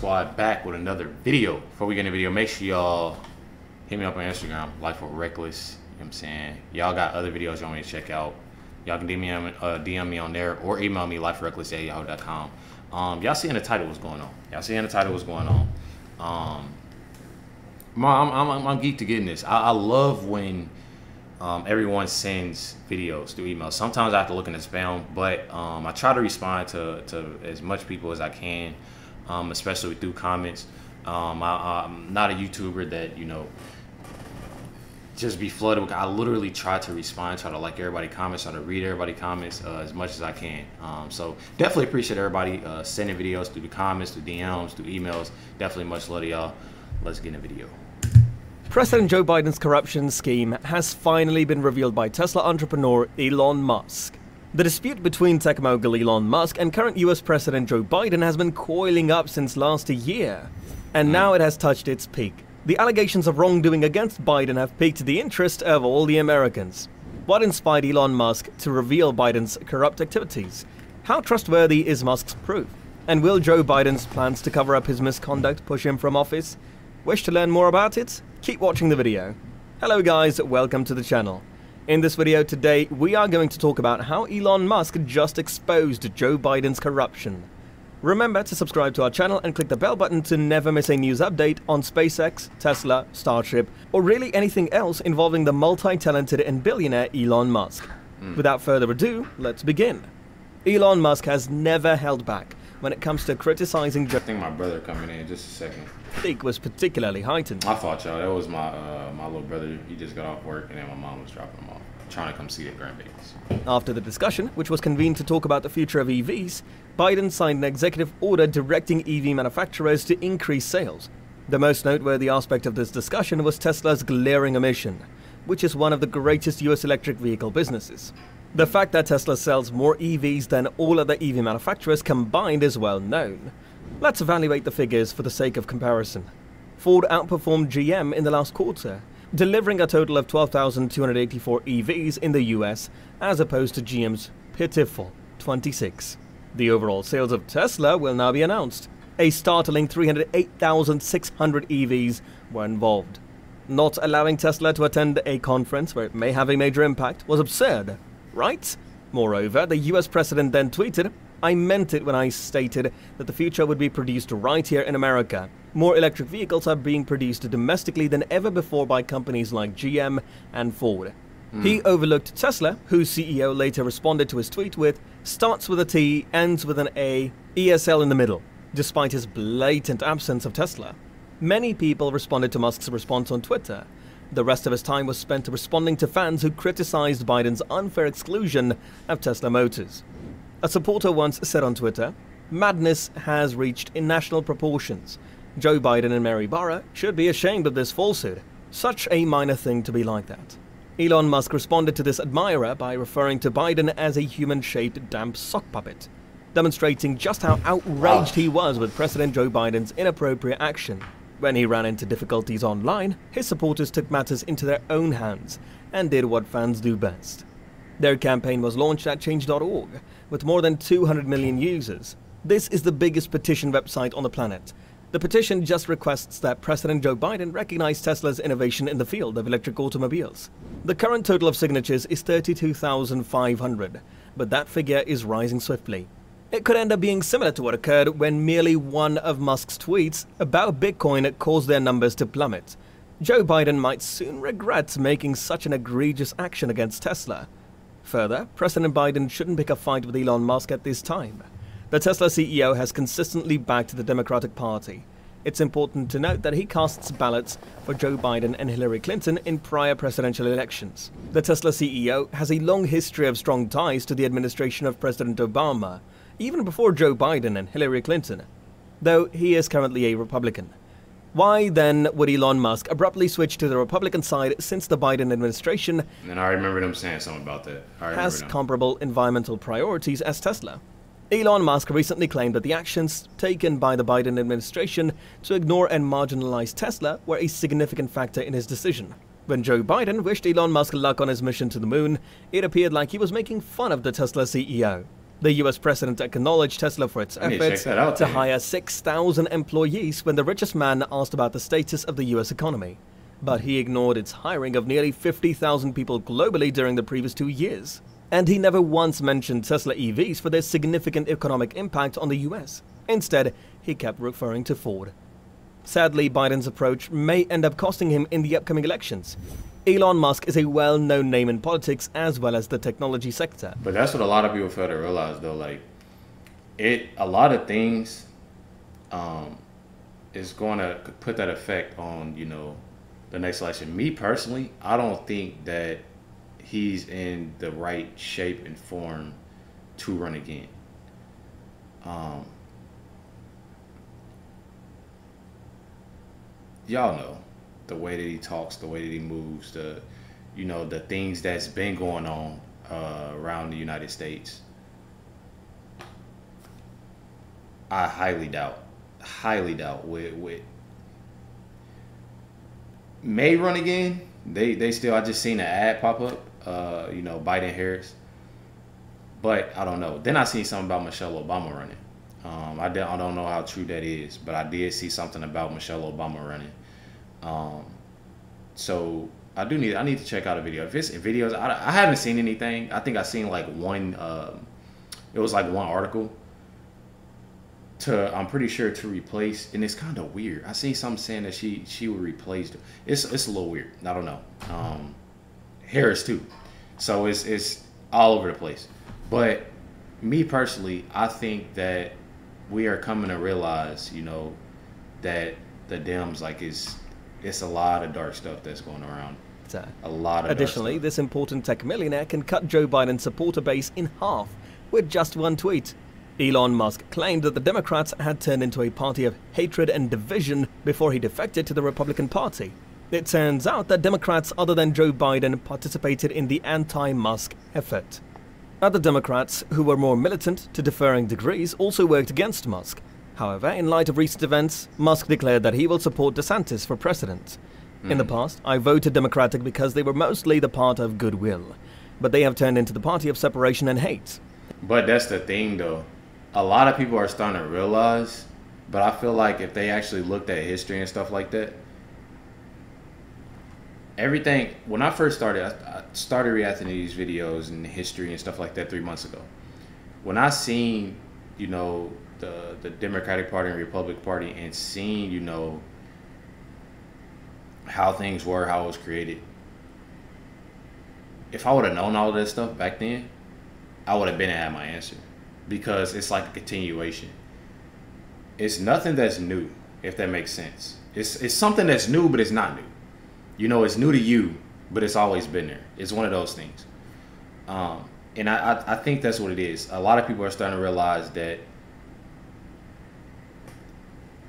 Squad back with another video. Before we get in the video, make sure y'all hit me up on Instagram, LifeWithRecklezz. You know what I'm saying? Y'all got other videos you want me to check out. Y'all can DM me on there or email me lifewithrecklezz@yahoo.com. Y'all seeing the title what's going on. Y'all seeing the title what's going on. I'm geeked to getting this. I love when everyone sends videos through email. Sometimes I have to look in the spam, but I try to respond to as much people as I can, especially through comments. I'm not a YouTuber that, you know, just be flooded with. I literally try to respond, try to like everybody comments, try to read everybody comments as much as I can. So definitely appreciate everybody sending videos through the comments, through DMs, through emails. Definitely much love to y'all. Let's get in the video. President Joe Biden's corruption scheme has finally been revealed by Tesla entrepreneur Elon Musk. The dispute between tech mogul Elon Musk and current US President Joe Biden has been coiling up since last year, and now it has touched its peak. The allegations of wrongdoing against Biden have piqued the interest of all the Americans. What inspired Elon Musk to reveal Biden's corrupt activities? How trustworthy is Musk's proof? And will Joe Biden's plans to cover up his misconduct push him from office? Wish to learn more about it? Keep watching the video. Hello guys, welcome to the channel. In this video today, we are going to talk about how Elon Musk just exposed Joe Biden's corruption. Remember to subscribe to our channel and click the bell button to never miss a news update on SpaceX, Tesla, Starship, or really anything else involving the multi-talented and billionaire Elon Musk. Without further ado, let's begin. Elon Musk has never held back when it comes to criticizing Joe. I think my brother coming in just a second. Was particularly heightened. I thought y'all, that was my my little brother. He just got off work and then my mom was dropping him off, trying to come see their grandbabies. After the discussion, which was convened to talk about the future of EVs, Biden signed an executive order directing EV manufacturers to increase sales. The most noteworthy aspect of this discussion was Tesla's glaring omission, which is one of the greatest US electric vehicle businesses. The fact that Tesla sells more EVs than all other EV manufacturers combined is well known. Let's evaluate the figures for the sake of comparison. Ford outperformed GM in the last quarter, delivering a total of 12,284 EVs in the US, as opposed to GM's pitiful 26. The overall sales of Tesla will now be announced. A startling 308,600 EVs were involved. Not allowing Tesla to attend a conference where it may have a major impact was absurd, right? Moreover, the US president then tweeted, "I meant it when I stated that the future would be produced right here in America. More electric vehicles are being produced domestically than ever before by companies like GM and Ford." He overlooked Tesla, whose CEO later responded to his tweet with, "Starts with a T, ends with an A, ESL in the middle," despite his blatant absence of Tesla. Many people responded to Musk's response on Twitter. The rest of his time was spent responding to fans who criticized Biden's unfair exclusion of Tesla Motors. A supporter once said on Twitter, "Madness has reached national proportions. Joe Biden and Mary Barra should be ashamed of this falsehood. Such a minor thing to be like that." Elon Musk responded to this admirer by referring to Biden as a human-shaped damp sock puppet, demonstrating just how outraged he was with President Joe Biden's inappropriate action. When he ran into difficulties online, his supporters took matters into their own hands and did what fans do best. Their campaign was launched at change.org, with more than 200 million users. This is the biggest petition website on the planet. The petition just requests that President Joe Biden recognize Tesla's innovation in the field of electric automobiles. The current total of signatures is 32,500, but that figure is rising swiftly. It could end up being similar to what occurred when merely one of Musk's tweets about Bitcoin caused their numbers to plummet. Joe Biden might soon regret making such an egregious action against Tesla. Further, President Biden shouldn't pick a fight with Elon Musk at this time. The Tesla CEO has consistently backed the Democratic Party. It's important to note that he casts ballots for Joe Biden and Hillary Clinton in prior presidential elections. The Tesla CEO has a long history of strong ties to the administration of President Obama, even before Joe Biden and Hillary Clinton, though he is currently a Republican. Why then would Elon Musk abruptly switch to the Republican side since the Biden administration And I remember them saying something about that. has comparable environmental priorities as Tesla? Elon Musk recently claimed that the actions taken by the Biden administration to ignore and marginalize Tesla were a significant factor in his decision. When Joe Biden wished Elon Musk luck on his mission to the moon, it appeared like he was making fun of the Tesla CEO. The US president acknowledged Tesla for its efforts to hire 6,000 employees when the richest man asked about the status of the US economy. But he ignored its hiring of nearly 50,000 people globally during the previous 2 years. And he never once mentioned Tesla EVs for their significant economic impact on the US. Instead, he kept referring to Ford. Sadly, Biden's approach may end up costing him in the upcoming elections. Elon Musk is a well-known name in politics as well as the technology sector. But that's what a lot of people fail to realize, though. Like, a lot of things is going to put that effect on, you know, the next election. Me personally, I don't think that he's in the right shape and form to run again. Y'all know the way that he talks, the way that he moves, the things that's been going on around the United States. I highly doubt with may run again. They still, I just seen an ad pop up, Biden Harris, but I don't know. Then I seen something about Michelle Obama running. I don't know how true that is, but I did see something about Michelle Obama running. So I need to check out a video. If it's videos, I haven't seen anything. I think I seen like one. It was like one article. I'm pretty sure to replace, and it's kind of weird. I seen something saying that she would replace them. It's a little weird. I don't know. Harris too. So it's all over the place. But me personally, I think that we are coming to realize, that the Dems, like, it's a lot of dark stuff that's going around. A lot of Additionally, dark stuff. this important tech millionaire can cut Joe Biden's supporter base in half with just one tweet. Elon Musk claimed that the Democrats had turned into a party of hatred and division before he defected to the Republican Party. It turns out that Democrats other than Joe Biden participated in the anti-Musk effort. Other Democrats, who were more militant to differing degrees, also worked against Musk. However, in light of recent events, Musk declared that he will support DeSantis for president. In the past, I voted Democratic because they were mostly the part of goodwill. But they have turned into the party of separation and hate. But that's the thing, though. A lot of people are starting to realize, but I feel like if they actually looked at history and stuff like that, everything, when I first started, I started reacting to these videos and history and stuff like that 3 months ago. When I seen, the Democratic Party and Republican Party and seen, how things were, how it was created, if I would have known all of that stuff back then, I would have been and had my answer. Because it's like a continuation. It's nothing that's new, if that makes sense. It's something that's new, but it's not new. It's new to you, but it's always been there. It's one of those things. And I think that's what it is. A lot of people are starting to realize that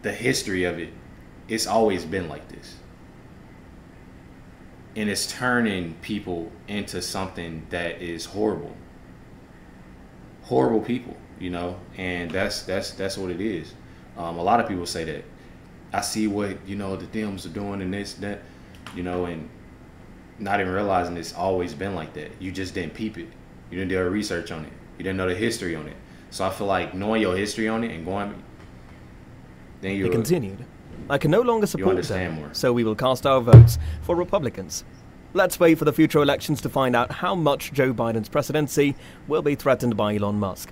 the history of it's always been like this. And it's turning people into something that is horrible. Horrible people, and that's what it is. A lot of people say that. I see what, the Dems are doing and this, that, and not even realizing it's always been like that. You just didn't peep it. You didn't do a research on it. You didn't know the history on it. So I feel like knowing your history on it and going, then you continued. I can no longer support them, more. So we will cast our votes for Republicans. Let's wait for the future elections to find out how much Joe Biden's presidency will be threatened by Elon Musk.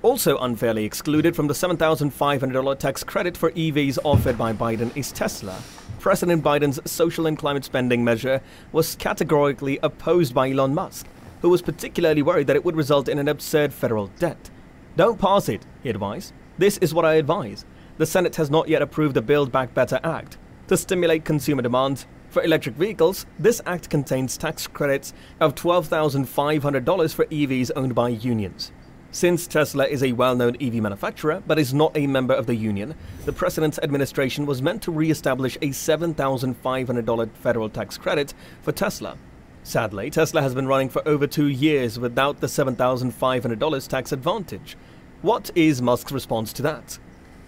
Also unfairly excluded from the $7,500 tax credit for EVs offered by Biden is Tesla. President Biden's social and climate spending measure was categorically opposed by Elon Musk, who was particularly worried that it would result in an absurd federal debt. Don't pass it, he advised. This is what I advise. The Senate has not yet approved the Build Back Better Act. To stimulate consumer demand for electric vehicles, this act contains tax credits of $12,500 for EVs owned by unions. Since Tesla is a well-known EV manufacturer but is not a member of the union, the president's administration was meant to re-establish a $7,500 federal tax credit for Tesla. Sadly, Tesla has been running for over 2 years without the $7,500 tax advantage. What is Musk's response to that?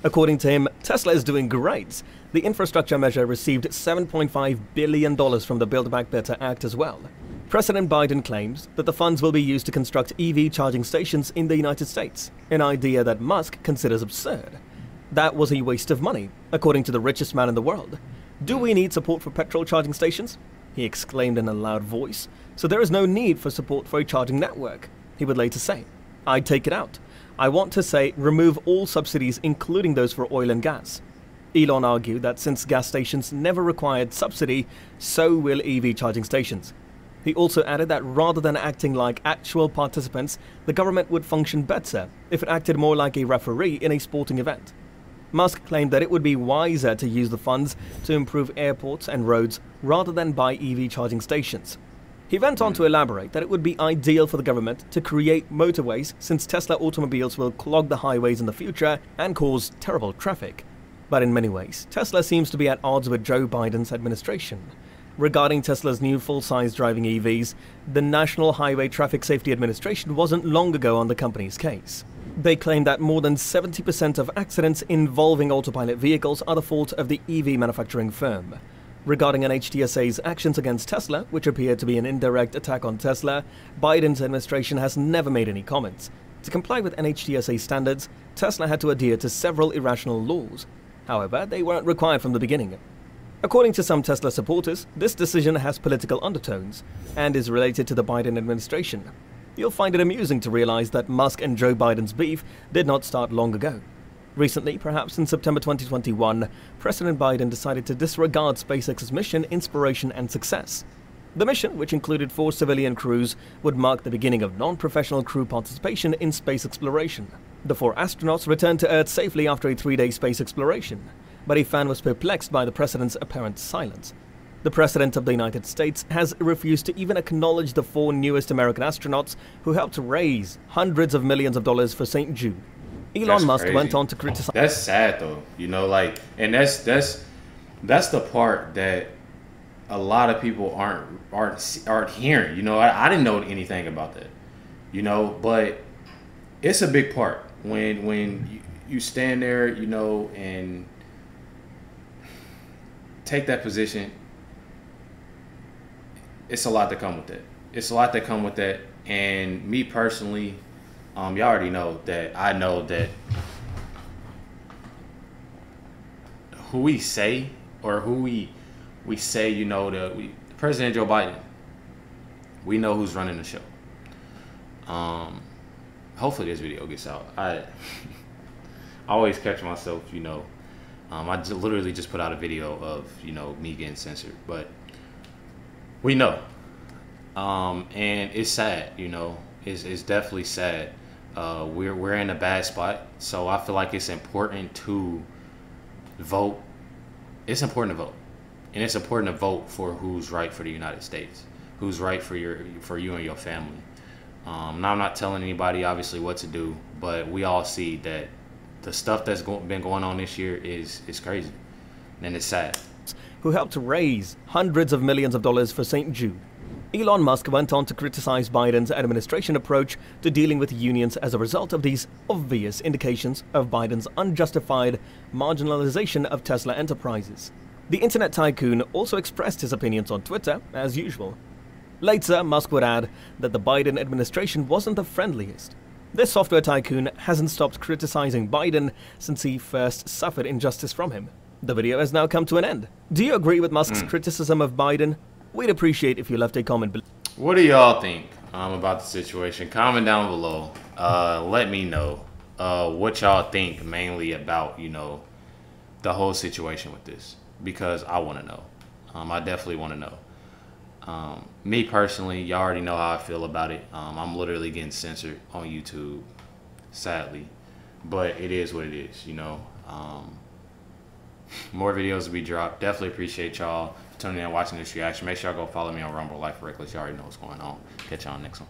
According to him, Tesla is doing great. The infrastructure measure received $7.5 billion from the Build Back Better Act as well. President Biden claims that the funds will be used to construct EV charging stations in the United States, an idea that Musk considers absurd. That was a waste of money, according to the richest man in the world. Do we need support for petrol charging stations? He exclaimed in a loud voice. So there is no need for support for a charging network. He would later say, I'd take it out. I want to say remove all subsidies, including those for oil and gas. Elon argued that since gas stations never required subsidy, so will EV charging stations. He also added that rather than acting like actual participants, the government would function better if it acted more like a referee in a sporting event. Musk claimed that it would be wiser to use the funds to improve airports and roads rather than buy EV charging stations. He went on to elaborate that it would be ideal for the government to create motorways since Tesla automobiles will clog the highways in the future and cause terrible traffic. But in many ways, Tesla seems to be at odds with Joe Biden's administration. Regarding Tesla's new full-size driving EVs, the National Highway Traffic Safety Administration wasn't long ago on the company's case. They claim that more than 70% of accidents involving autopilot vehicles are the fault of the EV manufacturing firm. Regarding NHTSA's actions against Tesla, which appear to be an indirect attack on Tesla, Biden's administration has never made any comments. To comply with NHTSA standards, Tesla had to adhere to several irrational laws. However, they weren't required from the beginning. According to some Tesla supporters, this decision has political undertones and is related to the Biden administration. You'll find it amusing to realize that Musk and Joe Biden's beef did not start long ago. Recently, perhaps in September 2021, President Biden decided to disregard SpaceX's mission, inspiration, and success. The mission, which included 4 civilian crews, would mark the beginning of non-professional crew participation in space exploration. The 4 astronauts returned to Earth safely after a 3-day space exploration, but a fan was perplexed by the president's apparent silence. The President of the United States has refused to even acknowledge the 4 newest American astronauts who helped raise hundreds of millions of dollars for St. Jude. Elon Musk went on to criticize. That's sad though, you know, like, and that's the part that a lot of people aren't hearing. You know, I didn't know anything about that, you know, but it's a big part when you stand there, you know, and take that position. It's a lot to come with that. It's a lot that come with that. And me personally, y'all already know that I know that who we say or who we say, you know, President Joe Biden, we know who's running the show. Hopefully this video gets out. I always catch myself, you know. I literally just put out a video of, you know, me getting censored, but we know. And it's sad, you know. It's definitely sad. We're in a bad spot, so I feel like it's important to vote. It's important to vote, and it's important to vote for who's right for the United States, who's right for you and your family. Now I'm not telling anybody obviously what to do, but we all see that the stuff that's been going on this year is crazy, and it's sad. Who helped raise hundreds of millions of dollars for St. Jude. Elon Musk went on to criticize Biden's administration approach to dealing with unions as a result of these obvious indications of Biden's unjustified marginalization of Tesla enterprises. The internet tycoon also expressed his opinions on Twitter, as usual. Later, Musk would add that the Biden administration wasn't the friendliest. This software tycoon hasn't stopped criticizing Biden since he first suffered injustice from him. The video has now come to an end. Do you agree with Musk's criticism of Biden? We'd appreciate if you left a comment below. What do y'all think about the situation? Comment down below. Let me know what y'all think mainly about, you know, the whole situation with this, because I want to know. I definitely want to know. Me personally, y'all already know how I feel about it. I'm literally getting censored on YouTube, sadly, but it is what it is, you know. More videos will be dropped. Definitely appreciate y'all tuning in and watching this reaction. Make sure y'all go follow me on Rumble, LifeWithRecklezz. You already know what's going on. Catch y'all next one.